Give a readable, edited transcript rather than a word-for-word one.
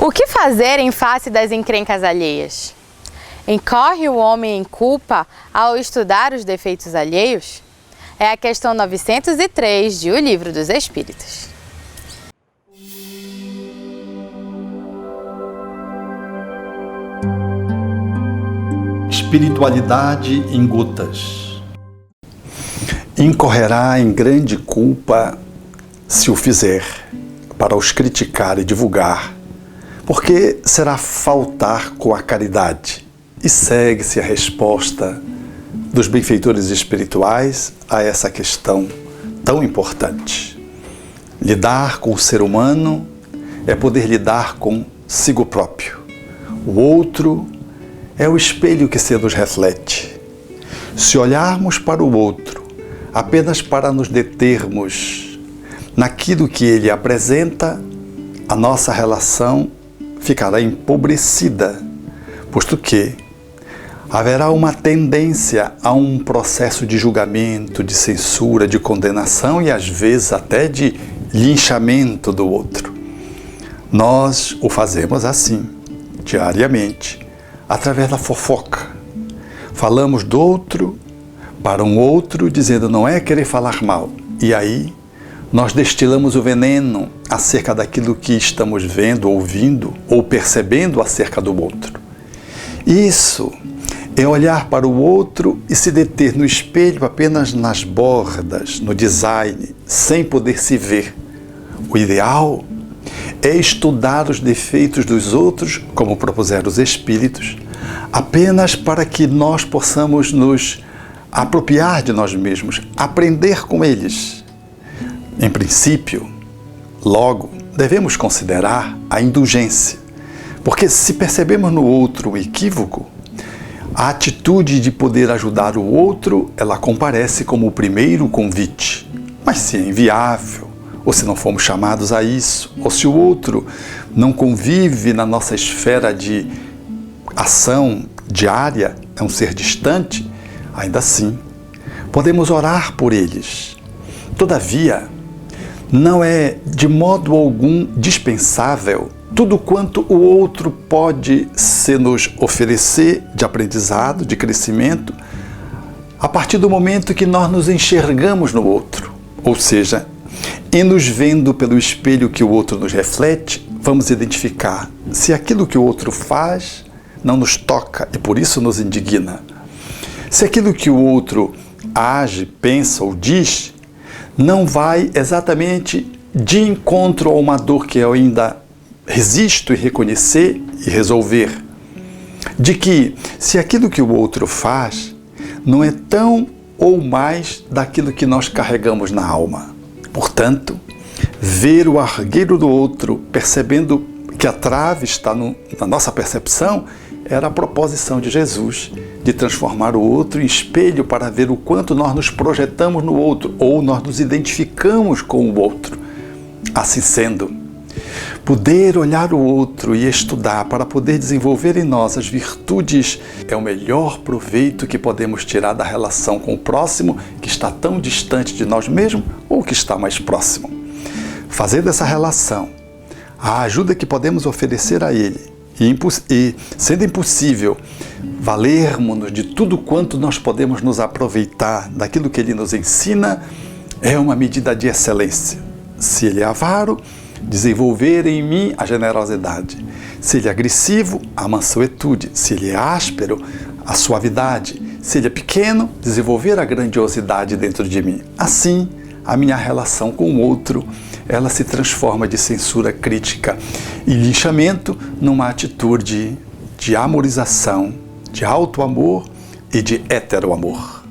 O que fazer em face das encrencas alheias? Incorre o homem em culpa ao estudar os defeitos alheios? É a questão 903 de O Livro dos Espíritos. Espiritualidade em gotas. Incorrerá em grande culpa se o fizer, para os criticar e divulgar, porque será faltar com a caridade. E segue-se a resposta dos benfeitores espirituais a essa questão tão importante. Lidar com o ser humano é poder lidar consigo próprio. O outro é o espelho que se nos reflete. Se olharmos para o outro apenas para nos determos naquilo que ele apresenta, a nossa relação ficará empobrecida, posto que haverá uma tendência a um processo de julgamento, de censura, de condenação e às vezes até de linchamento do outro. Nós o fazemos assim, diariamente, através da fofoca. Falamos do outro para um outro, dizendo não é querer falar mal. E aí nós destilamos o veneno acerca daquilo que estamos vendo, ouvindo ou percebendo acerca do outro. Isso é olhar para o outro e se deter no espelho apenas nas bordas, no design, sem poder se ver. O ideal é estudar os defeitos dos outros, como propuseram os espíritos, apenas para que nós possamos nos apropriar de nós mesmos, aprender com eles. Em princípio, logo, devemos considerar a indulgência, porque se percebemos no outro um equívoco, a atitude de poder ajudar o outro, ela comparece como o primeiro convite. Mas se é inviável, ou se não fomos chamados a isso, ou se o outro não convive na nossa esfera de ação diária, é um ser distante, ainda assim, podemos orar por eles. Todavia, não é de modo algum dispensável tudo quanto o outro pode se nos oferecer de aprendizado, de crescimento, a partir do momento que nós nos enxergamos no outro. Ou seja, em nos vendo pelo espelho que o outro nos reflete, vamos identificar se aquilo que o outro faz não nos toca e por isso nos indigna. Se aquilo que o outro age, pensa ou diz não vai exatamente de encontro a uma dor que eu ainda resisto em reconhecer e resolver. De que, se aquilo que o outro faz não é tão ou mais daquilo que nós carregamos na alma. Portanto, ver o argueiro do outro, percebendo que a trave está na nossa percepção, era a proposição de Jesus, de transformar o outro em espelho para ver o quanto nós nos projetamos no outro, ou nós nos identificamos com o outro. Assim sendo, poder olhar o outro e estudar para poder desenvolver em nós as virtudes é o melhor proveito que podemos tirar da relação com o próximo que está tão distante de nós mesmos ou que está mais próximo. Fazendo essa relação, a ajuda que podemos oferecer a ele, e sendo impossível valermos-nos de tudo quanto nós podemos nos aproveitar daquilo que ele nos ensina, é uma medida de excelência. Se ele é avaro, desenvolver em mim a generosidade. Se ele é agressivo, a mansuetude. Se ele é áspero, a suavidade. Se ele é pequeno, desenvolver a grandiosidade dentro de mim. Assim, a minha relação com o outro, ela se transforma de censura crítica e linchamento numa atitude de amorização, de auto-amor e de hétero-amor.